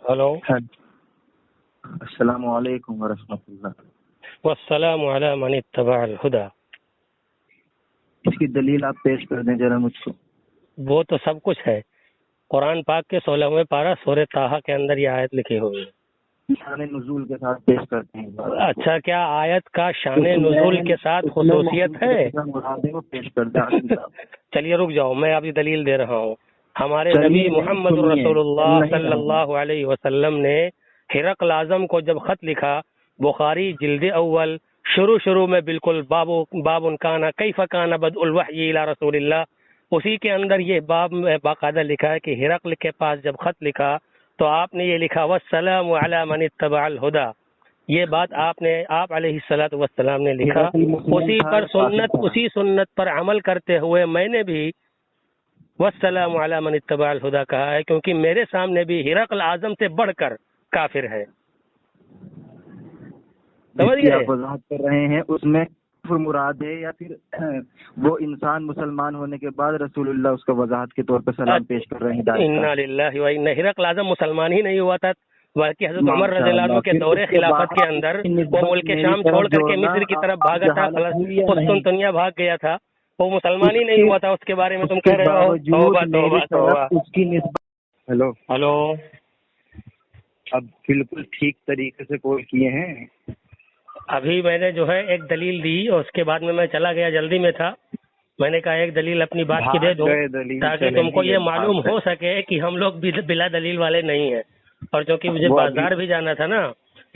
Hello السلام علیکم ورحمۃ اللہ۔ والسلام علی من اتبع الہدی۔ اس کی دلیل آپ پیش کر دیں ذرا مجھ کو۔ وہ تو سب کچھ ہے، قرآن پاک کے 16ویں پارہ سورہ طٰہٰ کے اندر یہ آیت لکھی ہوئی ہے۔ شان نزول کے ساتھ پیش کرتے ہیں۔ اچھا، کیا آیت کا شان نزول کے ساتھ خصوصیت ہے؟ وہ پیش کر دیں۔ چلیے رک جاؤ، میں ابھی دلیل دے رہا ہوں۔ ہمارے نبی محمد رسول اللہ صلی اللہ علیہ وسلم نے ہرقل اعظم کو جب خط لکھا، بخاری جلد اول شروع میں بالکل باب کان کیف کان بدء الوحی الی رسول اللہ، اسی کے اندر یہ باب میں باقاعدہ لکھا ہے کہ ہرقل کے پاس جب خط لکھا تو آپ نے یہ لکھا والسلام علی من اتبع الہدی۔ یہ بات آپ علیہ الصلوۃ والسلام نے لکھا، اسی سنت پر عمل کرتے ہوئے میں نے بھی والسلام علی من اتبع الہدی کہا ہے، کیونکہ میرے سامنے بھی ہرقل اعظم سے بڑھ کر کافر ہے۔ سمجھ آپ وضاحت کر رہے ہیں، اس میں کفر مراد ہے یا پھر وہ انسان مسلمان ہونے کے بعد رسول اللہ اس کا وضاحت کے طور پر سلام پیش کر رہے ہیں؟ انا للہ و انا، ہرقل اعظم مسلمان ہی نہیں ہوا تھا، بلکہ حضرت عمر رضی اللہ عنہ کے دور خلافت کے اندر وہ ملک شام چھوڑ کر کے مصر کی طرف بھاگا تھا، قسطنطنیہ بھاگ گیا تھا، وہ مسلمان ہی نہیں ہوا تھا، اس کے بارے میں تم کہہ رہے ہو توبہ توبہ توبہ۔ اس کی نسبت ہلو اب بالکل ٹھیک طریقے سے کال کیے ہیں۔ ابھی میں نے جو ہے ایک دلیل دی اور اس کے بعد میں چلا گیا، جلدی میں تھا، میں نے کہا ایک دلیل اپنی بات کی دے دوں تاکہ تم کو یہ معلوم ہو سکے کہ ہم لوگ بلا دلیل والے نہیں ہیں۔ اور چونکہ مجھے بازار بھی جانا تھا نا،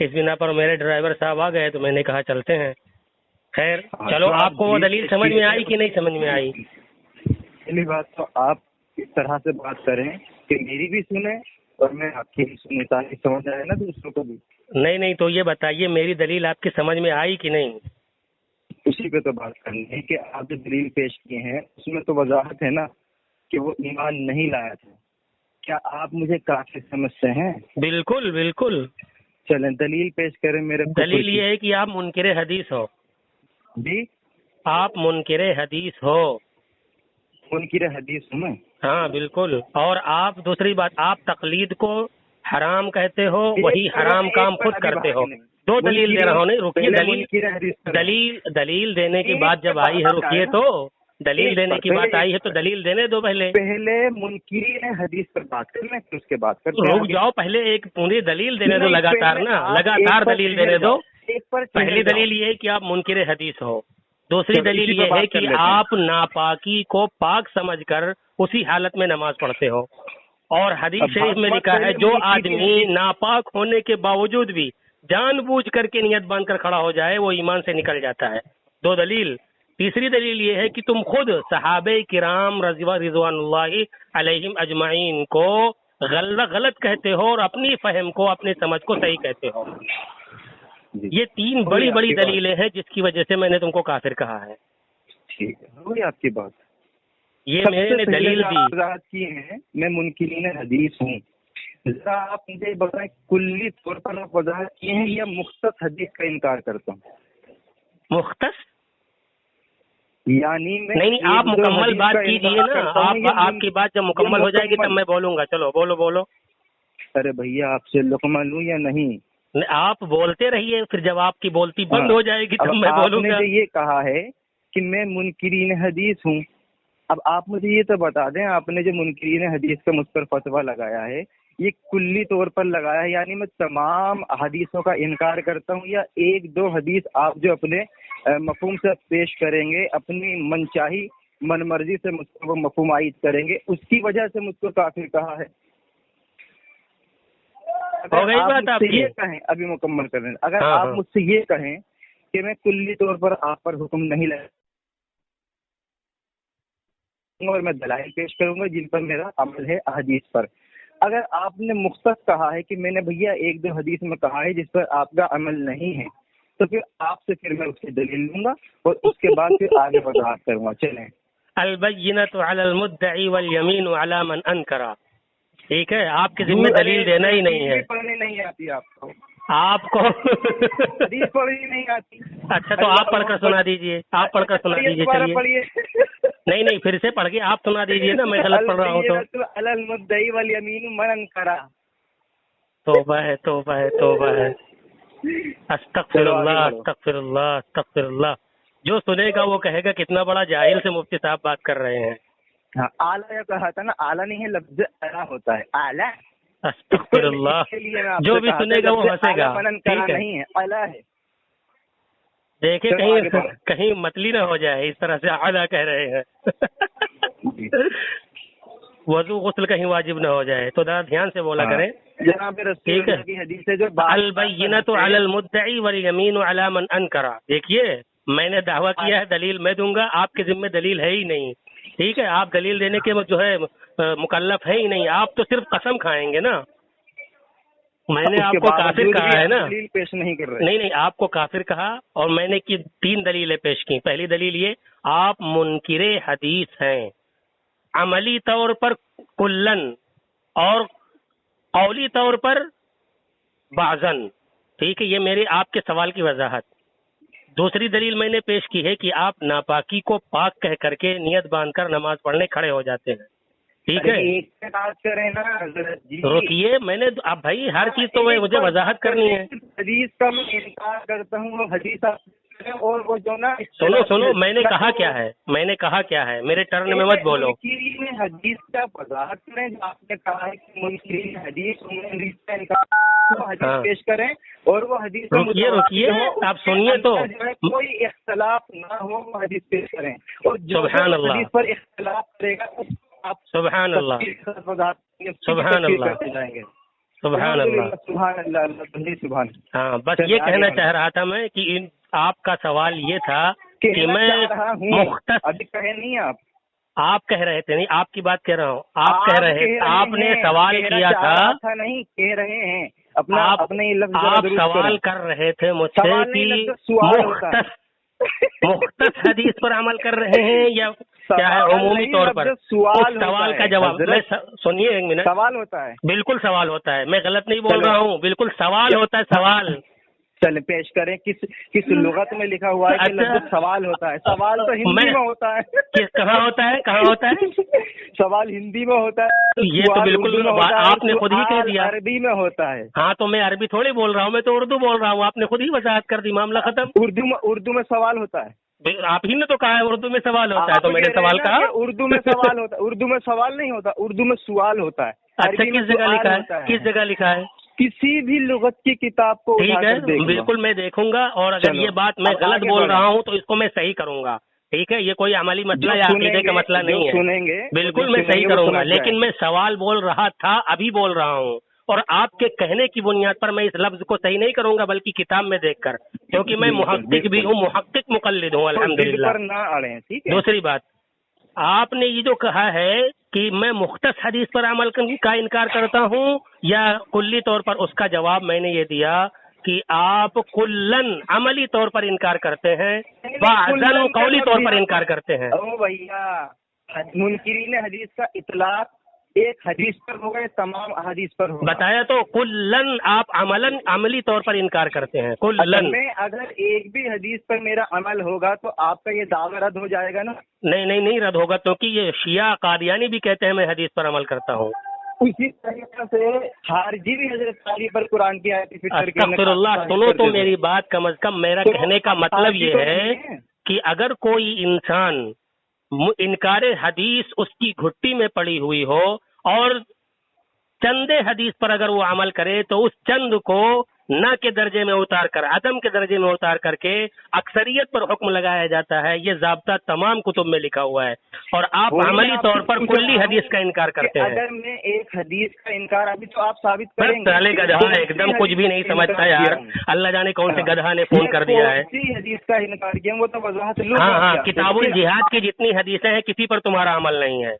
اس بنا پر میرے ڈرائیور صاحب آ گئے تو میں نے کہا چلتے ہیں۔ خیر چلو، آپ کو وہ دلیل سمجھ میں آئی کہ نہیں سمجھ میں آئی؟ پہلی بات تو آپ اس طرح سے بات کریں کہ میری بھی سنیں اور میں آپ کی بھی سنیں تاکہ سمجھ آئے نا دوسروں کو بھی۔ نہیں تو یہ بتائیے میری دلیل آپ کی سمجھ میں آئی کہ نہیں؟ اسی پہ تو بات کرنی ہے کہ آپ جو دلیل پیش کیے ہیں اس میں تو وضاحت ہے نا کہ وہ ایمان نہیں لایا تھا۔ کیا آپ مجھے کافر سمجھتے ہیں؟ بالکل۔ چلیں دلیل پیش کریں میرے۔ دلیل یہ ہے کہ آپ منکر حدیث ہو۔ جی آپ منکر حدیث ہو۔ منکر حدیث ہوں میں؟ ہاں بالکل۔ اور آپ دوسری بات، آپ تقلید کو حرام کہتے ہو، وہی حرام کام خود کرتے ہو۔ دو دلیل دے رہا ہوں، نہیں رکیے، دلیل دینے کی بات جب آئی ہے، رکیے تو دلیل دینے کی بات آئی ہے تو دلیل دینے دو۔ پہلے منکرین حدیث پر بات کر لیں پھر اس کے بعد کرتے ہیں۔ رک جاؤ، پہلے ایک پوری دلیل دینے دو، لگاتار دلیل دینے دو۔ پہلی دلیل یہ ہے کہ آپ منکر حدیث ہو، دوسری دلیل یہ ہے کہ آپ ناپاکی کو پاک سمجھ کر اسی حالت میں نماز پڑھتے ہو، اور حدیث شریف میں لکھا ہے جو آدمی ناپاک ہونے کے باوجود بھی جان بوجھ کر کے نیت باندھ کر کھڑا ہو جائے وہ ایمان سے نکل جاتا ہے۔ دو دلیل۔ تیسری دلیل یہ ہے کہ تم خود صحابہ کرام رضوان اللہ علیہم اجمعین کو غلط کہتے ہو اور اپنی فہم کو، اپنی سمجھ کو صحیح کہتے ہو۔ یہ تین بڑی دلیلیں ہیں جس کی وجہ سے میں نے تم کو کافر کہا ہے۔ ٹھیک ہے، ہوئی آپ کی بات۔ یہ میں نے دلیل دی۔ میں منکرین حدیث ہوں، ذرا آپ مجھے بتائیں کلی طور پر آپ وضاحت کیے ہیں یا مختص حدیث کا انکار کرتا ہوں؟ مختص یعنی نہیں، آپ مکمل بات کیجیے نا، آپ کی بات جب مکمل ہو جائے گی تب میں بولوں گا۔ چلو بولو۔ ارے بھیا آپ سے لقمہ لوں یا نہیں؟ آپ بولتے رہیے، پھر جب آپ کی بولتی بند ہو جائے گی تب میں بولوں گا۔ آپ نے یہ کہا ہے کہ میں منکرین حدیث ہوں، اب آپ مجھے یہ تو بتا دیں آپ نے جو منکرین حدیث کا مجھ پر فتویٰ لگایا ہے یہ کلی طور پر لگایا ہے، یعنی میں تمام حدیثوں کا انکار کرتا ہوں، یا ایک دو حدیث آپ جو اپنے مفہوم سے پیش کریں گے، اپنی منچاہی من مرضی سے مجھ کو مفہوم عائد کریں گے، اس کی وجہ سے مجھ کو کافر کہا ہے؟ یہ کہیں ابھی مکمل کریں، اگر آپ مجھ سے یہ کہیں کہ میں کلی طور پر آپ پر حکم نہیں لگا اور میں دلائل پیش کروں گا جن پر میرا عمل ہے احادیث پر، اگر آپ نے مختص کہا ہے کہ میں نے بھیا ایک دو حدیث میں کہا ہے جس پر آپ کا عمل نہیں ہے، تو پھر آپ سے پھر میں اس کی دلیل لوں گا اور اس کے بعد پھر آگے وضاحت کروں گا۔ چلیں، البینۃ علی المدعی والیمین علی من انکر۔ ٹھیک ہے، آپ کے ذمہ دلیل دینا ہی نہیں ہے۔ پڑھنے نہیں آتی آپ کو حدیث پڑھنی نہیں آتی؟ اچھا تو آپ پڑھ کر سنا دیجئے، چلیے نہیں پھر سے پڑھ کے آپ سنا دیجئے نا، میں غلط پڑھ رہا ہوں تو۔ علی المدعی والیمین من انکر، توبہ ہے توبہ ہے توبہ ہے. استغفر اللہ استغفر اللہ استغفر اللہ. جو سنے گا وہ کہے گا کتنا بڑا جاہل سے مفتی صاحب بات کر رہے ہیں. ہاں اعلیٰ کہا تھا نا، اعلیٰ نہیں ہے، لفظ اعلیٰ ہوتا ہے، اعلیٰ. استغفر اللہ. جو بھی سنے گا وہ ہنسے گا. ٹھیک ہے نہیں ہے، اعلیٰ ہے. دیکھیں کہیں متلی نہ ہو جائے، اس طرح سے اعلیٰ کہہ رہے ہیں. وضو غسل کہیں واجب نہ ہو جائے تو ذرا دھیان سے بولا کریں. جناب رسول اللہ کی حدیث ہے جو البینۃ علی المدعی والیمین علی من انکر. دیکھیے میں نے دعویٰ کیا ہے دلیل میں دوں گا، آپ کے ذمہ دلیل ہے ہی نہیں. ٹھیک ہے، آپ دلیل دینے کے جو ہے مکلف ہے ہی نہیں، آپ تو صرف قسم کھائیں گے نا. میں نے آپ کو کافر کہا ہے نا. دلیل پیش نہیں کر رہے. نہیں آپ کو کافر کہا اور میں نے 3 دلیلیں پیش کی. پہلی دلیل یہ آپ منکر حدیث ہیں عملی طور پر کلن اور قولی طور پر بعضن. ٹھیک ہے، یہ میرے آپ کے سوال کی وضاحت. دوسری دلیل میں نے پیش کی ہے کہ آپ ناپاکی کو پاک کہہ کر کے نیت باندھ کر نماز پڑھنے کھڑے ہو جاتے ہیں. ٹھیک ہے، روکیے میں نے اب بھائی ہر چیز تو مجھے وضاحت کرنی ہے. حدیث کا میں انکار کرتا ہوں، حدیث اور وہ جو نا سنو میں نے کہا کیا ہے میرے ٹرن میں مت بولو. حدیث کا وضاحت کریں، جو آپ نے کہا ہے کہ منکرین حدیث پیش کریں اور وہ حدیث رکیے آپ سنیے تو کوئی اختلاف نہ ہو وہ حدیث پیش کریں، اور سبحان اللہ حدیث پر اختلاف کرے گا سبحان اللہ سبحان اللہ سبحان اللہ سبحان اللہ سبحان. ہاں بس یہ کہنا چاہ رہا تھا میں کہ آپ کا سوال یہ تھا کہ میں مختص ابھی کہے نہیں آپ کہہ رہے تھے، نہیں آپ کی بات کہہ رہا ہوں. آپ کہہ رہے تھے، آپ نے سوال کیا تھا، نہیں کہہ رہے ہیں آپ سوال کر رہے تھے مجھ سے کہ مختص حدیث پر عمل کر رہے ہیں یا کیا ہے عمومی طور پر. سوال کا جواب سنیے ایک منٹ. سوال ہوتا ہے، بالکل سوال ہوتا ہے، میں غلط نہیں بول رہا ہوں، بالکل سوال ہوتا ہے. سوال چلے پیش کریں، کس لغت میں لکھا ہوا ہے کہ سوال ہوتا ہے؟ سوال تو ہندی میں ہوتا ہے. کہاں ہوتا ہے سوال ہندی میں ہوتا ہے. یہ تو بالکل آپ نے خود ہی کہہ دیا عربی میں ہوتا ہے. ہاں تو میں عربی تھوڑی بول رہا ہوں، میں تو اردو بول رہا ہوں. آپ نے خود ہی وضاحت کر دی، معاملہ ختم. اردو میں سوال ہوتا ہے. آپ ہی نے تو کہا ہے اردو میں سوال ہوتا ہے، تو میں نے سوال کہا. اردو میں سوال ہوتا ہے، اردو میں سوال نہیں ہوتا، اردو میں سوال ہوتا ہے. اچھا کس جگہ لکھا ہے؟ کس جگہ لکھا ہے؟ کسی بھی لغت کی کتاب کو ٹھیک ہے بالکل میں دیکھوں گا، اور اگر یہ بات میں غلط بول رہا ہوں تو اس کو میں صحیح کروں گا. ٹھیک ہے، یہ کوئی عملی مسئلہ یا عقیدے کا مسئلہ نہیں ہے. سنیں گے بالکل میں صحیح کروں گا، لیکن میں سوال بول رہا تھا، ابھی بول رہا ہوں، اور آپ کے کہنے کی بنیاد پر میں اس لفظ کو صحیح نہیں کروں گا بلکہ کتاب میں دیکھ کر، کیونکہ میں محقق بھی ہوں، محقق مقلد ہوں الحمدللہ. دوسری بات، آپ نے یہ جو کہا ہے کہ میں مختص حدیث پر عمل کا انکار کرتا ہوں یا کلی طور پر، اس کا جواب میں نے یہ دیا کہ آپ کلن عملی طور پر انکار کرتے ہیں، بعضاً قولی طور پر انکار کرتے ہیں. او بھیا، منکرین حدیث کا اطلاق ایک حدیث پر ہوگا یا تمام حدیث پر ہوگا؟ بتایا تو کلن آپ عملی طور پر انکار کرتے ہیں. کلن میں اگر ایک بھی حدیث پر میرا عمل ہوگا تو آپ کا یہ دعویٰ رد ہو جائے گا نا؟ نہیں رد ہوگا، کیونکہ یہ شیعہ قادیانی بھی کہتے ہیں میں حدیث پر عمل کرتا ہوں. اسی طریقے سے خارجی بھی حضرت علی پر قرآن کی آیت استغفر اللہ. سنو تو میری بات، کم از کم میرا کہنے کا مطلب یہ ہے کہ اگر کوئی انسان انکار حدیث اس کی گھٹی میں پڑی ہوئی ہو اور چند حدیث پر اگر وہ عمل کرے تو اس چند کو نہ کے درجے میں اتار کر، عدم کے درجے میں اتار کر کے اکثریت پر حکم لگایا جاتا ہے. یہ ضابطہ تمام کتب میں لکھا ہوا ہے، اور آپ عملی طور پر کلی حدیث کا انکار کرتے ہیں. اگر میں ایک حدیث کا انکار ابھی تو آپ ثابت کریں گے. چلے گدھا ایک دم کچھ بھی نہیں سمجھتا یار، اللہ جانے کون سے گدھا نے فون کر دیا ہے. حدیث کا انکار کیا وہ تو وضاحت. ہاں کتاب الجہاد کی جتنی حدیثیں ہیں کسی پر تمہارا عمل نہیں ہے.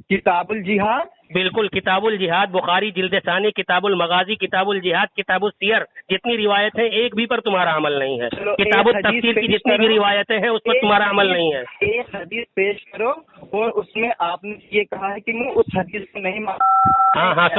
کتاب الجہاد، بالکل کتاب الجہاد، بخاری جلد ثانی، کتاب المغازی، کتاب الجہاد، کتاب السیر، جتنی روایتیں ایک بھی پر تمہارا عمل نہیں ہے. کتاب التفسیر کی جتنی بھی روایتیں ہیں اس پر تمہارا عمل نہیں ہے. ایک حدیث پیش کرو اور اس میں آپ نے یہ کہا ہے کہ میں اس حدیث کو نہیں مانتا. ہاں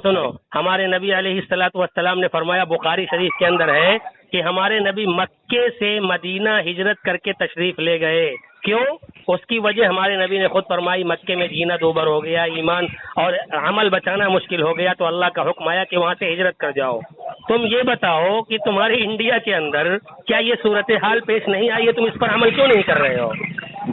سنو ہمارے نبی علیہ الصلوۃ والسلام نے فرمایا، بخاری شریف کے اندر ہے کہ ہمارے نبی مکے سے مدینہ ہجرت کر کے تشریف لے گئے. کیوں؟ اس کی وجہ ہمارے نبی نے خود فرمائی، مکے میں جینا دوبر ہو گیا، ایمان اور عمل بچانا مشکل ہو گیا، تو اللہ کا حکم آیا کہ وہاں سے ہجرت کر جاؤ۔ تم یہ بتاؤ کہ تمہاری انڈیا کے اندر کیا یہ صورتحال پیش نہیں آئی ہے؟ تم اس پر عمل کیوں نہیں کر رہے ہو؟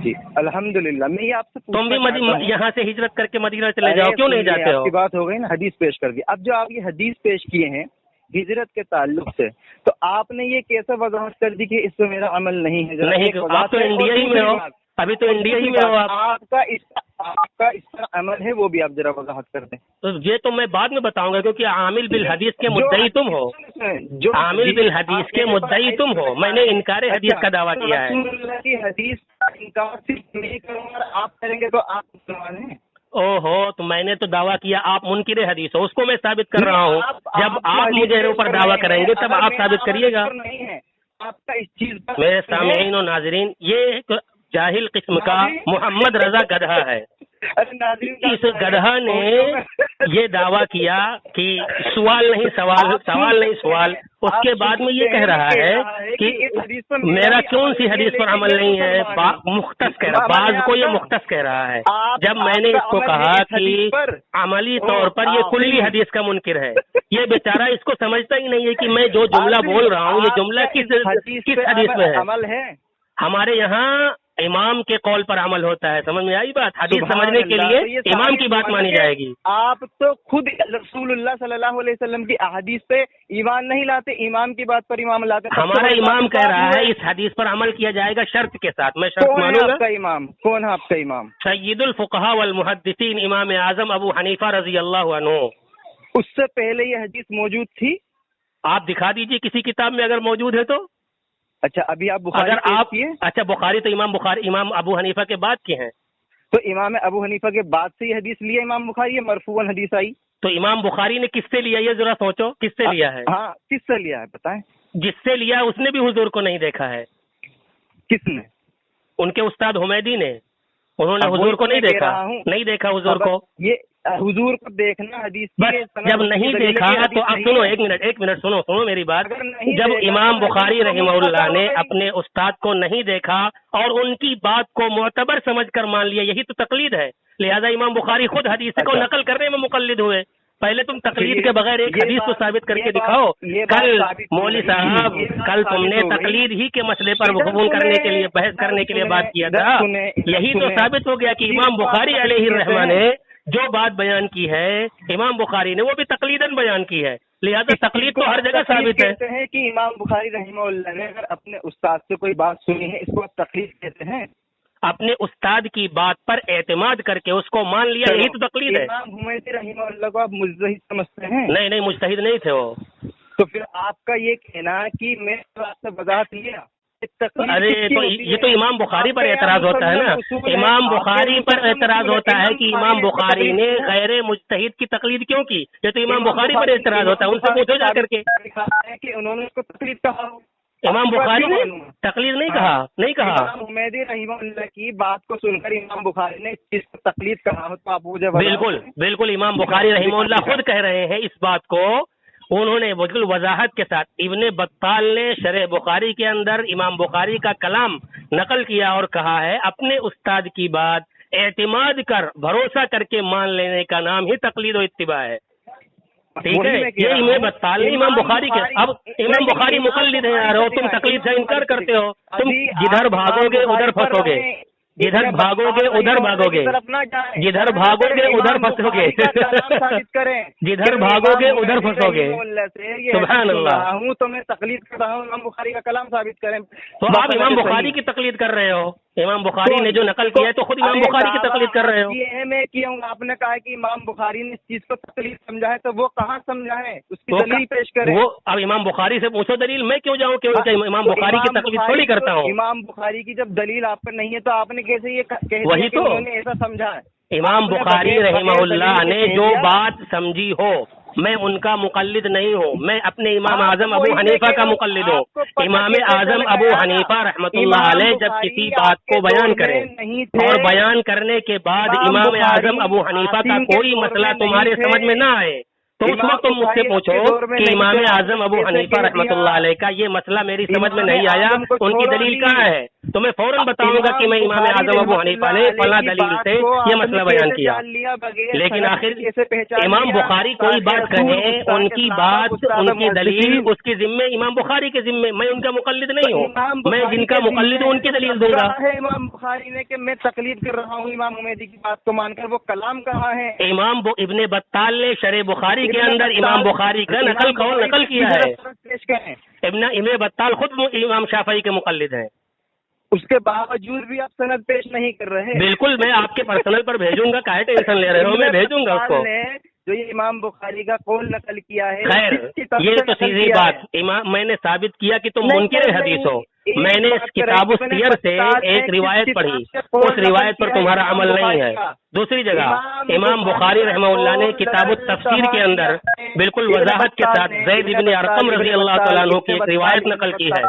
جی الحمدللہ، میں یہ آپ سے تم بھی یہاں سے ہجرت کر کے مدینہ چلے جاؤ، کیوں نہیں جاتے ہو؟ آپ کی بات ہو گئی نا، حدیث پیش کر دی۔ اب جو آپ یہ حدیث پیش کیے ہیں ہجرت کے تعلق سے، تو آپ نے یہ کیسے وضاحت کر دی کہ اس سے میرا عمل نہیں ہے؟ نہیں، آپ تو انڈیا ہی میں ہو، ابھی تو انڈیا ہی میں ہو آپ کا اس پر عمل ہے وہ بھی آپ ذرا وضاحت کر دیں۔ تو یہ تو میں بعد میں بتاؤں گا، کیونکہ عامل بالحدیث کے مدعی تم ہو، عامل بالحدیث کے مدعی تم ہو، میں نے انکار حدیث کا دعویٰ کیا ہے۔ رسول اللہ کی حدیث کا انکار صرف میں کروں اور آپ کریں گے تو آپ مسلمان ہیں؟ او ہو، تو میں نے تو دعویٰ کیا آپ منکر حدیث ہو، اس کو میں ثابت کر رہا ہوں۔ جب آپ مجھے اوپر دعویٰ کریں گے تب آپ ثابت کریے گا۔ آپ کا اس چیز پر میرے سامعین و ناظرین، یہ ایک جاہل قسم کا محمد رضا گدھا ہے۔ اس گدھا نے یہ دعویٰ کیا کہ سوال نہیں سوال، سوال نہیں سوال، اس کے بعد میں یہ کہہ رہا ہے کہ میرا کون سی حدیث پر عمل نہیں ہے، مختص کہہ رہا، بعض کو یہ مختص کہہ رہا ہے۔ جب میں نے اس کو کہا کہ عملی طور پر یہ کلی حدیث کا منکر ہے، یہ بیچارہ اس کو سمجھتا ہی نہیں ہے کہ میں جو جملہ بول رہا ہوں یہ جملہ کس حدیث میں ہے۔ ہمارے یہاں امام کے قول پر عمل ہوتا ہے، سمجھ میں آئی بات؟ حدیث سمجھنے کے لیے امام کی بات مانی جائے گی۔ آپ تو خود رسول اللہ صلی اللہ علیہ وسلم کی احادیث پہ ایمان نہیں لاتے، امام کی بات پر ایمان لاتے۔ ہمارا امام کہہ رہا ہے اس حدیث پر عمل کیا جائے گا شرط کے ساتھ، میں شرط مانوں گا۔ کون ہے آپ کا امام؟ سید الفقہاء والمحدثین امام اعظم ابو حنیفہ رضی اللہ عنہ۔ اس سے پہلے یہ حدیث موجود تھی؟ آپ دکھا دیجئے کسی کتاب میں اگر موجود ہے تو۔ اچھا، ابھی آپ بخاری اگر آپ اچھا بخاری تو امام ابو حنیفہ کے بعد کے ہیں، تو امام ابو حنیفہ کے بعد سے یہ حدیث لیا امام بخاری، مرفوعاً حدیث آئی؟ تو امام بخاری نے کس سے لیا یہ ذرا سوچو، کس سے لیا ہے؟ ہاں، کس سے لیا ہے بتائیں؟ جس سے لیا اس نے بھی حضور کو نہیں دیکھا ہے۔ کس نے؟ ان کے استاد حمیدی نے، انہوں نے حضور کو نہیں دیکھا حضور کو۔ یہ حضور کو دیکھنا حدیث جب نہیں دیکھا تو اب سنو، ایک منٹ سنو میری بات۔ جب امام بخاری رحمہ اللہ نے اپنے استاد کو نہیں دیکھا اور ان کی بات کو معتبر سمجھ کر مان لیا، یہی تو تقلید ہے۔ لہذا امام بخاری خود حدیث کو نقل کرنے میں مقلد ہوئے۔ پہلے تم تقلید کے بغیر ایک حدیث کو ثابت کر کے دکھاؤ۔ کل مولوی صاحب، کل تم نے تقلید ہی کے مسئلے پر گفتگو کرنے کے لیے، بحث کرنے کے لیے بات کیا تھا، یہی تو ثابت ہو گیا کہ امام بخاری علیہ الرحمہ نے جو بات بیان کی ہے امام بخاری نے وہ بھی تقلیداً بیان کی ہے، لہذا تقلید تو ہر جگہ ثابت ہے۔ کہتے ہیں کہ امام بخاری رحمہ اللہ نے اگر اپنے استاد سے کوئی بات سنی ہے، اس کو آپ تقلید کہتے ہیں؟ اپنے استاد کی بات پر اعتماد کر کے اس کو مان لیا، یہی تو تقلید ہے۔ امام حمیدی رحمہ اللہ کو آپ مجتہد سمجھتے ہیں؟ نہیں، مجتہد نہیں تھے وہ۔ تو پھر آپ کا یہ کہنا کہ میں آپ سے وضاحت لیا، ارے تو یہ تو امام بخاری پر اعتراض ہوتا ہے نا، امام بخاری پر اعتراض ہوتا ہے کہ امام بخاری نے غیر مجتہد کی تقلید کیوں کی، یہ تو امام بخاری پر اعتراض ہوتا ہے، ان سے پوچھو جا کر کے کہ انہوں نے اس کو تقلید کہا۔ امام بخاری نے تقلید نہیں کہا۔ امام حمیدی رحمہ اللہ کی بات کو سن کر امام بخاری نے اس چیز کو تقلید کہا ہو تو آپ مجھے بالکل امام بخاری رحمہ اللہ خود کہہ رہے ہیں اس بات کو، انہوں نے بالکل وضاحت کے ساتھ۔ ابن بطال نے شرح بخاری کے اندر امام بخاری کا کلام نقل کیا اور کہا ہے اپنے استاد کی بات اعتماد کر، بھروسہ کر کے مان لینے کا نام ہی تقلید و اتباع ہے، ٹھیک ہے؟ یہ ابن بطال نے امام بخاری کے، اب امام بخاری مقلد ہیں یار، تم تقلید سے انکار کرتے ہو، تم جدھر بھاگو گے ادھر پھنسو گے، جدھر بھاگو گے ادھر بھاگو گے، جدھر بھاگو گے ادھر پھنسو گے، جدھر بھاگو گے ادھر پھنسو گے۔ سبحان اللہ، ہوں تو میں تقلید کر رہا ہوں، امام بخاری کا کلام ثابت کریں تو آپ امام بخاری کی تقلید کر رہے ہو، امام بخاری نے جو نقل کیا ہے تو خود امام بخاری کی تقلید کر رہے ہو۔ یہ میں کیا ہوں، آپ نے کہا کہ امام بخاری نے اس چیز کو تقلید سمجھا ہے، تو وہ کہاں سمجھا ہے، اس کی دلیل پیش کریں۔ وہ اب امام بخاری سے پوچھو دلیل، میں کیوں جاؤں کہ امام بخاری کی تقلید تھوڑی کرتا ہوں۔ امام بخاری کی جب دلیل آپ پر نہیں ہے تو آپ نے کیسے یہ وہی تو ایسا سمجھا ہے؟ امام بخاری رحمہ اللہ نے جو بات سمجھی ہو، میں ان کا مقلد نہیں ہوں، میں اپنے امام اعظم ابو حنیفہ کا مقلد ہوں۔ امام اعظم ابو حنیفہ رحمۃ اللہ علیہ جب کسی بات کو بیان کریں اور بیان کرنے کے بعد امام اعظم ابو حنیفہ کا کوئی مسئلہ تمہارے سمجھ میں نہ آئے تو اس وقت تم مجھ سے پوچھو کہ امام اعظم ابو حنیفہ رحمۃ اللہ علیہ کا یہ مسئلہ میری سمجھ میں نہیں آیا، ان کی دلیل کہاں ہے؟ تو میں فوراً بتاؤں گا کہ میں امام اعظم ابو حنیفہ نے فلاں دلیل سے یہ مسئلہ بیان کیا. لیکن آخر امام بخاری کوئی بات کہیں، ان کی بات، ان کی دلیل اس کے ذمے، امام بخاری کے ذمے. میں ان کا مقلد نہیں ہوں، میں جن کا مقلد ہوں ان کی دلیل دوں گا. امام بخاری نے کہ میں تقلید کر رہا ہوں امام حمیدی کی بات کو مان کر، وہ کلام کہاں ہے؟ امام ابن بطال نے شرح بخاری کے اندر امام بخاری کا نقل کیا ہے. ابن بطال خود امام شافعی کے مقلد ہیں. اس کے باوجود بھی آپ سند پیش نہیں کر رہے. بالکل، میں آپ کے پرسنل پر بھیجوں گا، کاہے ٹینشن لے رہے ہو، میں بھیجوں گا اس کو. جو یہ امام بخاری کا قول نقل کیا ہے، خیر یہ تو سیدھی بات، میں نے ثابت کیا کہ تم منکر حدیث ہو. میں نے اس کتاب السیر سے ایک روایت پڑھی، اس روایت پر تمہارا عمل نہیں ہے. دوسری جگہ امام بخاری رحمہ اللہ نے کتاب التفسیر کے اندر بالکل وضاحت کے ساتھ زید بن ارقم رضی اللہ تعالیٰ عنہ کی ایک روایت نقل کی ہے.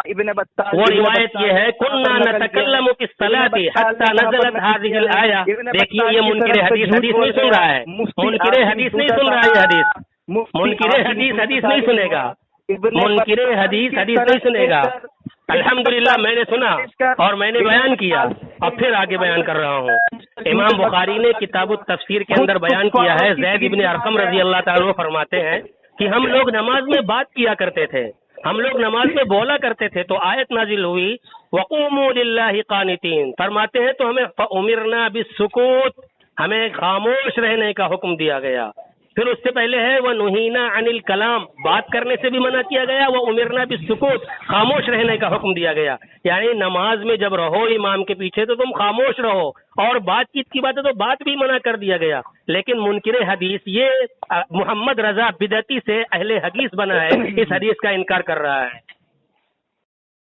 وہ روایت یہ ہے، كنا نتكلم في الصلاة حتى نزلت هذه الآية. دیکھیے یہ منکر حدیث نہیں سن رہا ہے، منکر حدیث نہیں سن رہا ہے. یہ حدیث منکر حدیث نہیں سنے گا، منکر حدیث نہیں سنے گا. الحمدللہ میں نے سنا اور میں نے بیان کیا، اب پھر آگے بیان کر رہا ہوں. امام بخاری نے کتاب التفسیر کے اندر بیان کیا ہے، زید بن ارقم رضی اللہ تعالیٰ فرماتے ہیں کہ ہم لوگ نماز میں بات کیا کرتے تھے، ہم لوگ نماز میں بولا کرتے تھے. تو آیت نازل ہوئی وقوموا للہ قانتین، فرماتے ہیں تو ہمیں فامرنا بالسکوت، ہمیں خاموش رہنے کا حکم دیا گیا. پھر اس سے پہلے ہے وہ نہینا عن الکلام، بات کرنے سے بھی منع کیا گیا. وہ امرنا بالسکوت، خاموش رہنے کا حکم دیا گیا. یعنی نماز میں جب رہو امام کے پیچھے تو تم خاموش رہو، اور بات چیت کی بات ہے تو بات بھی منع کر دیا گیا. لیکن منکر حدیث یہ محمد رضا بدعتی سے اہل حدیث بنا ہے، اس حدیث کا انکار کر رہا ہے.